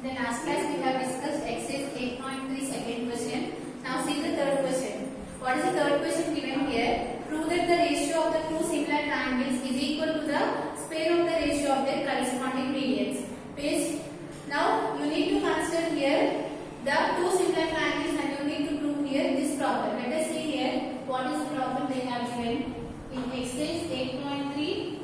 In the last class we have discussed exercise 8.3 second question. Now see the third question. What is the third question given here? Prove that the ratio of the two similar triangles is equal to the square of the ratio of their corresponding medians. Page. Now you need to consider here the two similar triangles and you need to prove here this problem. Let us see here what is the problem they have given in exercise 8.3.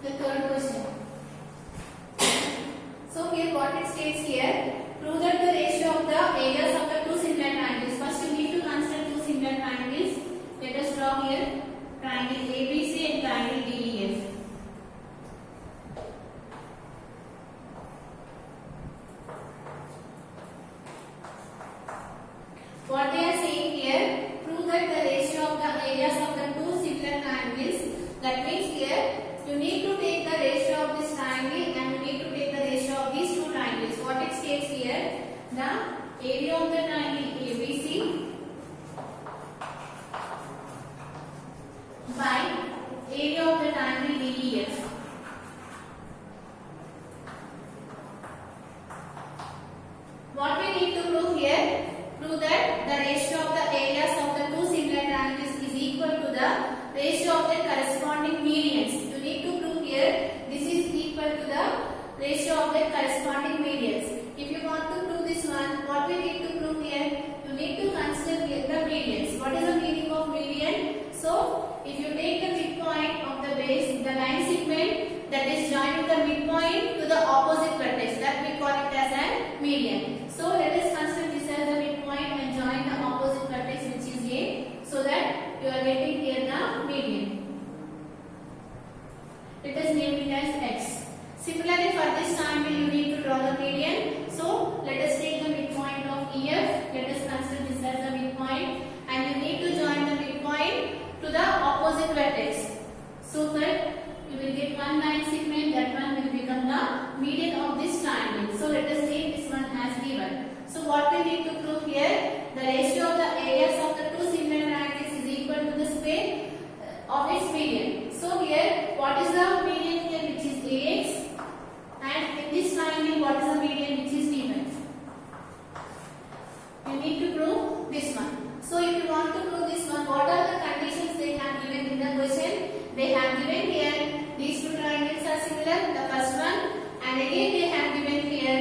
The third question. So here what it states here, prove that the ratio of the areas of the two similar triangles. First you need to consider two similar triangles. Let us draw here triangle ABC and triangle DEF. What they are saying here, prove that the ratio of the areas of the two similar triangles. That means here you need to take the ratio of this triangle and you need to take the ratio of these two triangles. What it states here, the area of the triangle ABC by area of the triangle DEF. What we need to prove here, prove that the ratio of the areas of the two similar triangles is equal to the ratio of their corresponding medians. You need to prove here this is equal to the ratio of their corresponding medians. If you want to prove this one, what we need to prove here, you need to consider here the medians. What is the meaning of median? So, if you take the midpoint of the base, the line segment that is joining the midpoint to the opposite vertex, that we call it as a median. So, let us consider this as the midpoint and join the opposite vertex which is A, so that you are getting here the median. Let us name it as X. Similarly, for this triangle you need to draw the median. So, let us take the midpoint of EF. Let us consider this as the midpoint and you need to join the midpoint to the opposite vertex. So that you will get one line segment, that one will become the median of this triangle. So, let us take this one as given. So, what we need to prove here, the ratio of the areas of the two similar triangles is equal to the square of its median. So, here what is the median here, which is AX, and in this triangle what is the median, which is given. You need to prove this one. So, if you want to prove this one, what are the conditions they have given in the question? They have given here these two triangles are similar, the first one, and again they have given here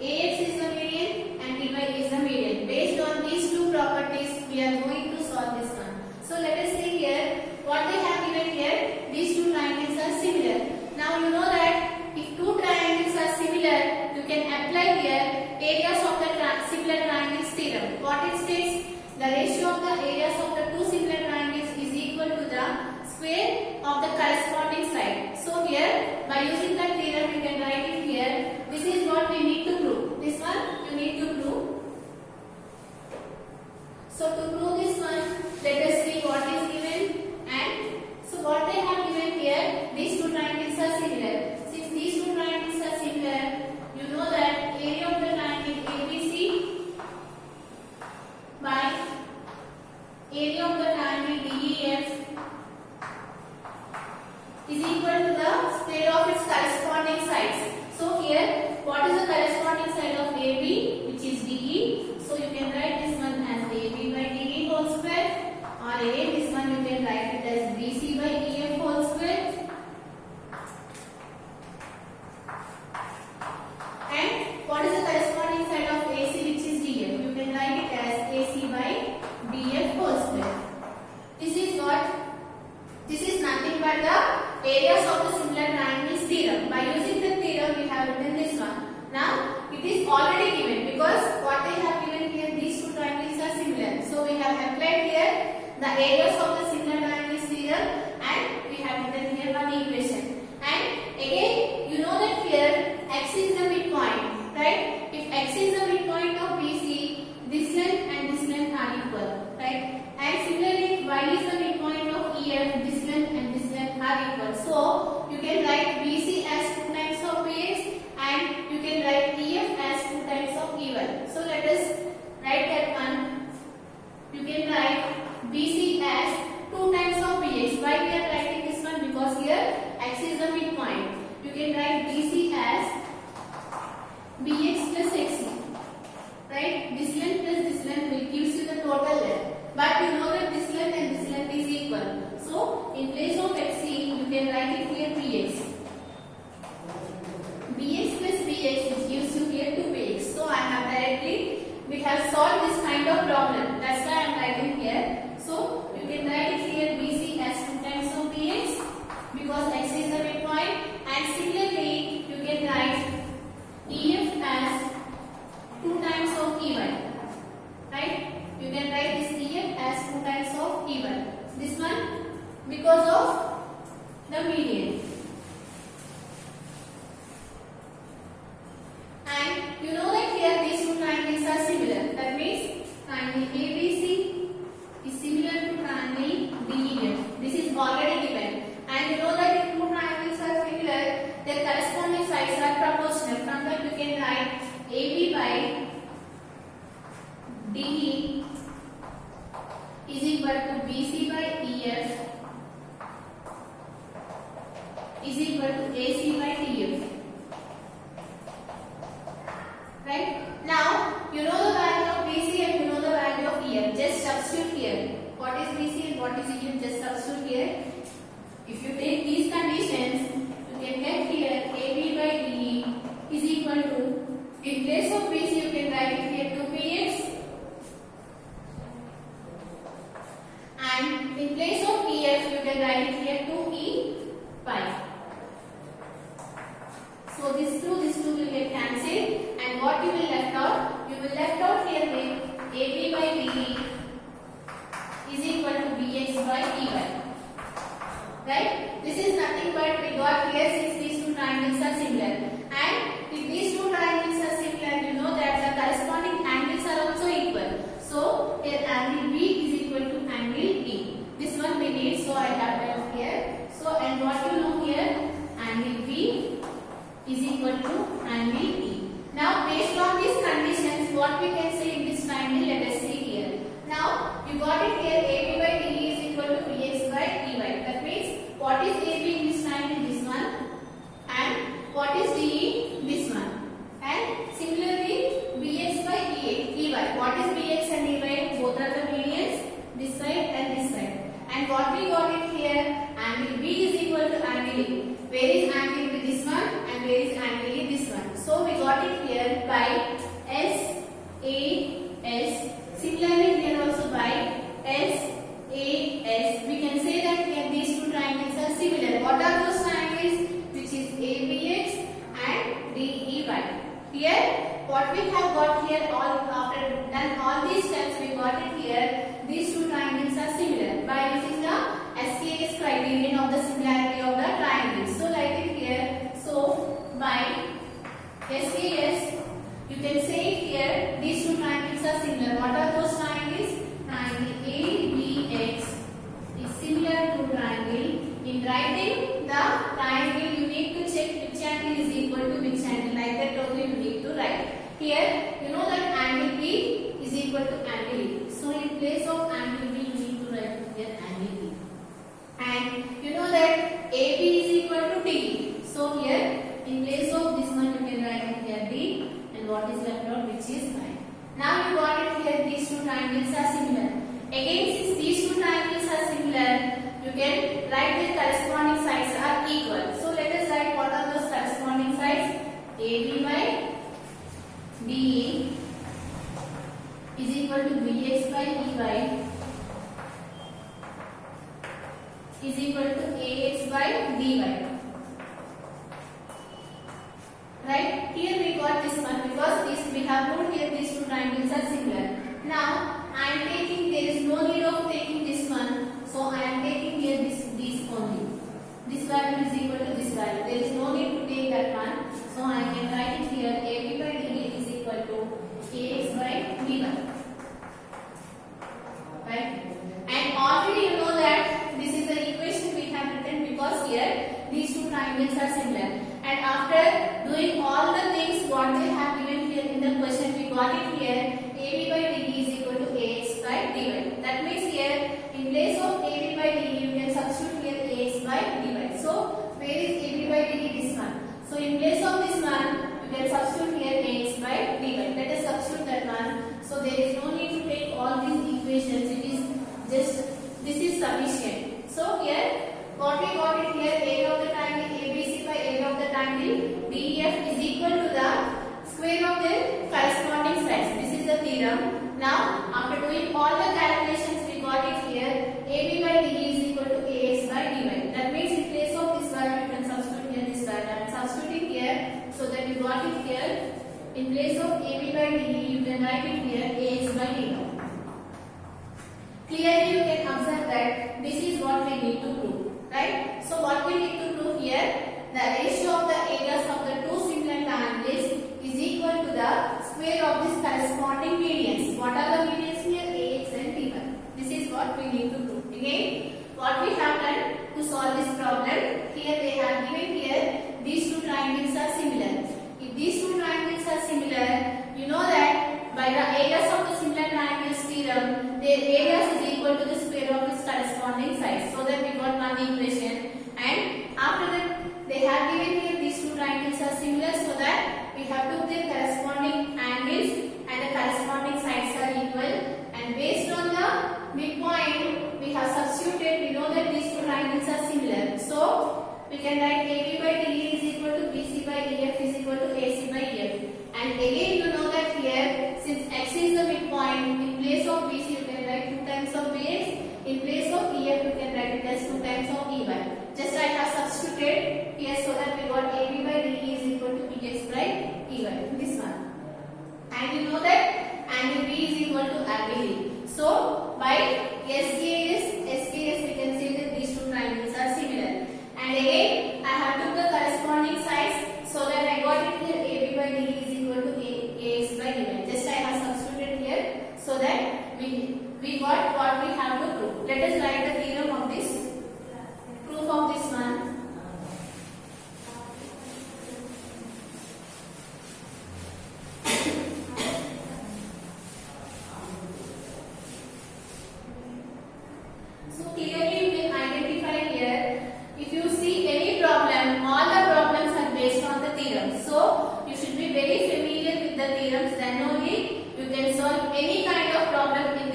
AX is the median and DY is the median. Based on these two properties, we are going to solve this one. So, let us see here what they have given here. These two triangles are similar. Now, you know that if two triangles are similar, you can apply here areas of the similar triangles theorem. What it states, the ratio of the areas of the two similar triangles is equal to the square of the corresponding side. So, here by using that theorem, you can write it here. This is what we need to prove. This one you need to prove. So, to prove this one, let us see what is given. And so what they have given here, these two triangles are similar. Since these two triangles are similar, you know that area of the triangle ABC by area of the triangle DEF is equal to the square of its corresponding sides. So here, what is the corresponding side of AB, which is DE? So you can write this one as AB by DE whole square. Or again this one you can write it as BC by EF whole square. And what is the corresponding side of AC, which is DF? You can write it as AC by DF whole square. This is what? This is nothing but the areas of the similar triangles theorem. By using the theorem we have written this one. Now it is already given because what they have given here, these two triangles are similar. So we have applied here the areas of the similar triangles theorem and we have written here one equation. And again you know that here X is the midpoint, right? If X is the midpoint of BC, this length and this length are equal, right? And similarly if Y is the midpoint of EF, this length and this length are equal. So you can write BC as 2 times of AX and you can write EF as 2 times of EY. So let us write that one. You can write BC as write it here bx. Bx plus bx which gives you here 2bx. So I have directly, we have solved this kind of problem. That's why I am writing here. So you can write it here bc as 2 times of bx because x is the midpoint, and similarly you can write ef as 2 times of ey. Right? You can write this ef as 2 times of ey. This one because of the median. And you know that here these two triangles are similar. That means triangle ABC is similar to triangle DEF. This is already given. And you know that if two triangles are similar, their corresponding sides are proportional. From that you can write AB by DE is equal to BC by EF is equal to AC by DF. Right? Now, you know the value of BC and you know the value of EF. Just substitute here. What is BC and what is EF? Just substitute here. If you take these conditions, you can get here AB by DE is equal to, in place of BC you can write it here 2px, and in place of EF you can write it here 2e pi. So this two will get cancelled, and what you will left out? You will left out here with AB by DE is equal to BX by EY. Right? This is nothing but we got here since these two triangles are similar. And if these two triangles are similar, you know that the corresponding angles are also equal. So here angle B is equal to angle E. This one we need, so I have left here. So and what you know here, angle B is equal to angle E. Now based on these conditions, what we can say in this triangle, let us see here. Now you got it here, AB by DE is equal to BX by EY. That means what is AB in this triangle? This one. And what is DE? This one. And similarly BX by EY. What is BX and EY? Both are the medians, this side and this side. And what we got it here, angle B is equal to angle E. Where is angle B? This one, and where is angle E? This one. So we got it here by S, A, S. Similarly here also by S, A, S. We can say that here these two triangles are similar. What are those triangles? Which is ABX and DEY. Here what we have got here, all after done all these steps we got it here. These two triangles are similar by using the SKS criterion of the similarity of the triangles. So like it here. So by SKS you can say here these two triangles are similar. What are those triangles? Triangle ABX is similar to triangle. In writing the triangle you need to check which angle is equal to which angle. Like that only you need to write. Here you know that angle B is equal to angle E. So in place of angle B you need to write here angle E. And you know that AB is equal to DE. So here in place of this one you can write it here D, and what is left out, which is 9. Now you got it here, these two triangles are similar. Again since these two triangles are similar, you can write the corresponding sides are equal. So let us write what are those corresponding sides. AB by DE is equal to BX by EY is equal to AX by DY. Right? Here we got this one because this we have put here these two triangles are similar. Now I am taking, there is no need of taking this one, so I am taking here this only. This value is equal to this value. There is no need to take that one, so I can write it here. AB by DE is equal to AX by DY. Right? And already you know that this is the equation we have written because here these two triangles are similar. And after doing all the things what they have given here in the question, we got it here. AB by DE is equal to AX by DY. That means here in place of AB by DE you can substitute here AX by DY. So where is AB by DE? This one. So in place of this one you can substitute here AX by DY. Let us substitute that one. So there is no need to take all these equations. It is just, this is sufficient. So here what we got it here, A got it here. In place of AB by DE, you can write it here AX by DY. Clearly, you can observe that this is what we need to prove, right? So, what we need to prove here, the ratio of the areas of the two similar triangles is equal to the square of this corresponding medians. What are the medians here? AX and BY. This is what we need to prove. Again, what we have done to solve this problem, here they have given here these two triangles are similar. If these two triangles are similar, you know that by the areas of the similar triangles theorem, their areas is equal to the square of its corresponding sides. So that we got one equation, and after that they have given here these two triangles are similar, so that we have took their corresponding angles and the corresponding sides are equal, and based on the midpoint we have substituted. We know that these two triangles are similar, so we can write AB by DE is equal to BC by EF is equal to AC by EF. And again, you know that here, since X is the midpoint, in place of BC you can write 2 times of BX, in place of EF you can write it as 2 times of EY. Just I have substituted here so that we got AB by DE is equal to BX by EY. This one. And you know that angle B is equal to angle E. So, by SKS we can say that these two triangles are similar. And again, I have took the corresponding sides, so that I got it here AB by DE is equal to AX by DY. Just I have substituted here, so that we got what we have to prove. Let us write the theorem of this, proof of this one. So clearly you can identify here, if you see any problem, all the problems are based on the theorem. So you should be very familiar with the theorems, then only you can solve any kind of problem in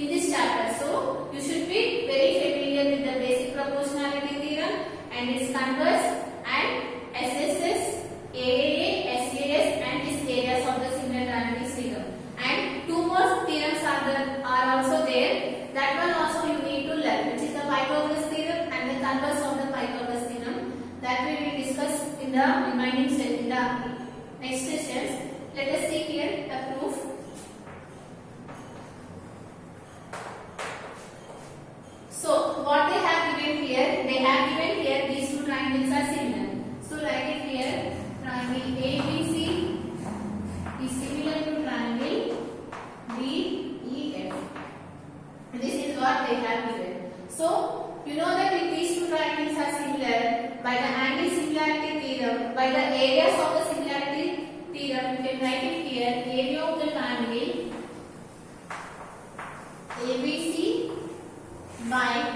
this chapter. So you should be very familiar with the basic proportionality theorem and its converse, and SSS, AAA, SAS and its areas of the similar triangles theorem. And two more theorems are also there. That one also you need to learn, which is the Pythagoras theorem and the converse of the Pythagoras theorem. That we will discuss in the remaining in the next sessions. Let us see here the proof. So what they have given here, they have given here these two triangles are similar. So write it here, triangle ABC is similar to triangle DEF. This is what they have given. So you know that if these two triangles are similar, by the angle similarity theorem, by the areas of the similarity theorem, you can write it here, area of the triangle ABC by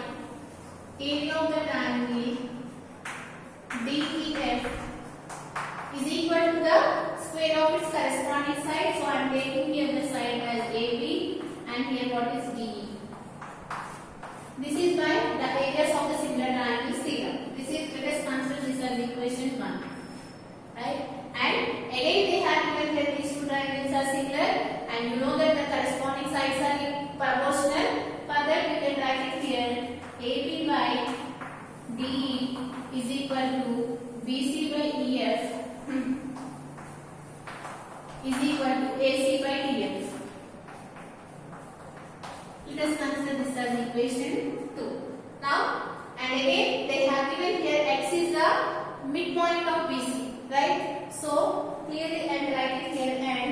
area of the triangle DEF is equal to the square of its corresponding side. So I am taking here the side as AB and here what is DE. This is by the areas of the similar triangles theorem. This is, let us consider this as equation 1. Right? And again they have given that these two triangles are similar, and you know that the corresponding sides are proportional. Further we can write it here, AB by DE is equal to BC by EF is equal to AC by DF. Let us consider this as equation 2. Now, and again they have given here X is the midpoint of BC, right? So clearly I am writing here, and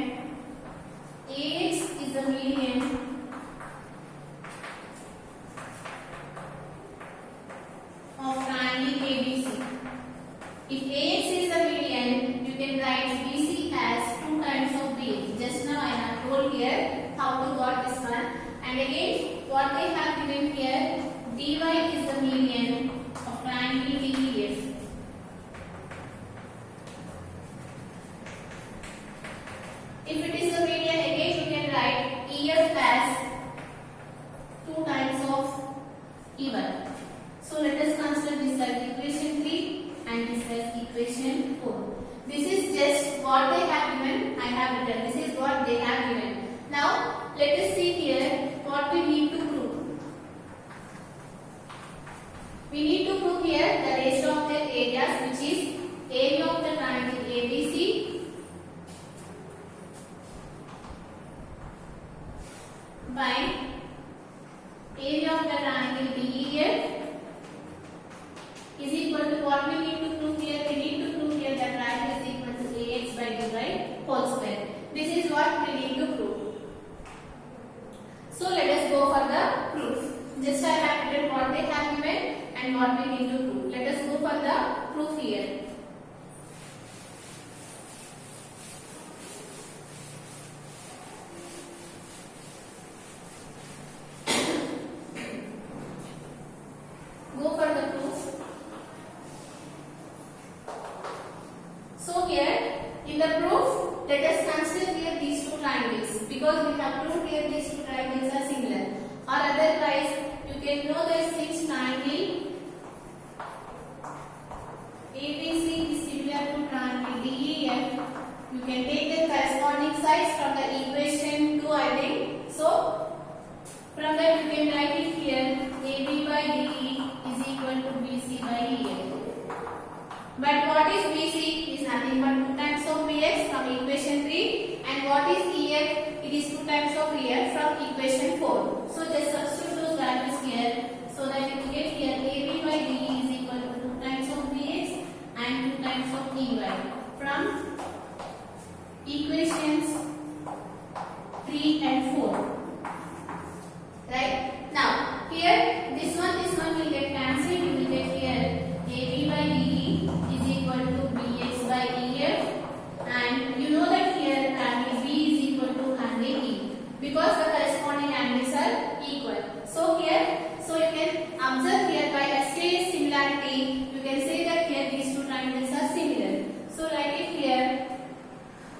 AX is the median of triangle ABC. If AX is the median, you can write BC as 2 times of BX. Just now I have told here how to got this one. And again, what they have given here, dy is the median of triangle DEF. If it is the median, again you can write EF as 2 times of EY. So let us consider this as equation 3 and this as equation 4. This is just what they have given, I have written. This is what they have given. Now let us see here what we need to prove. the proof, let us consider here these two triangles because we have proved here these two triangles are similar. Or otherwise, you can know that since triangle ABC is similar to triangle DEF, you can take the corresponding sides from the equation 2, I think. So, from that you can write it here AB by DE is equal to BC by EF. But what is BC is nothing but 2 times of BX from equation 3, and what is EF? It is 2 times of EF from equation 4. So just substitute those values here so that you will get here AB by DE is equal to 2 times of BX and 2 times of EY from equations 3 and 4. Right? Now, here this one will get cancelled. You will get here AB by DE is equal to BX by EF, and you know that here angle B is equal to angle E because the corresponding angles are equal. So here, so you can observe here by SKS similarity, you can say that here these two triangles are similar. So write it here.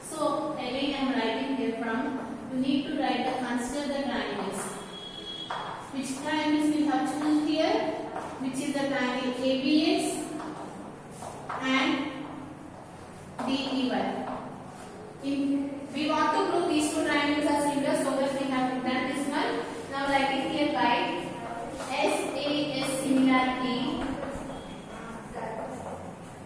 So again I am writing here from, you need to write the consider the triangles. Which triangles we have chosen here? Which is the triangle ABX and DEY. We want to prove these two triangles are similar, so that we have done this one. Now write it here by SAS similarity.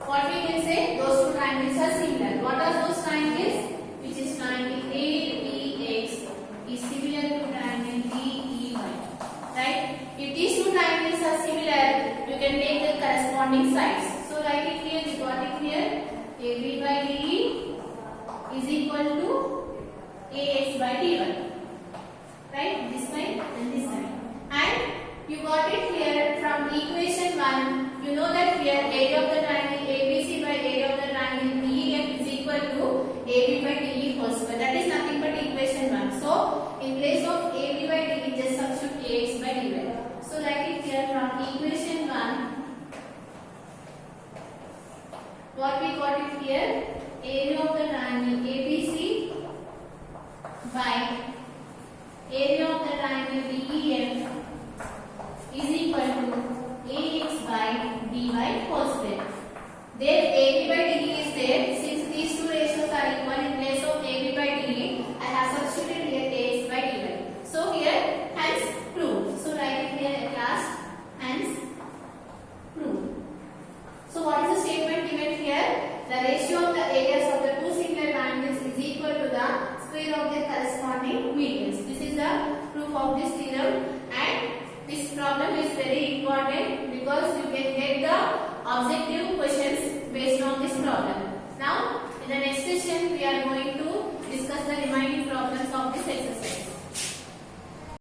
What we can say? Those two triangles are similar. What are those triangles? Which is triangle ABX is similar to triangle DEY. Right? If these two triangles are similar, you can take the corresponding sides. So write it here. We got it here. AB by DE is equal to AX by DY. Right? This side and this side. And you got it here from equation 1. You know that here area of the triangle ABC by area of the triangle DEF is equal to AB by DE whole square. That is nothing but equation 1. So in place of AB by DE, just substitute AX by DY. So write it here from equation 1. What we got it here? Area of the triangle ABC by area of the triangle DEF is equal to AX by DY whole square. There AB by DE is there. Since these two ratios are equal, in place of AB by DE, I have substituted here AX by DY. So here, hence proved. So write it here at last, hence proved. So what is the statement given here? The ratio of the areas of the two similar triangles is equal to the square of their corresponding medians. This is the proof of this theorem, and this problem is very important because you can get the object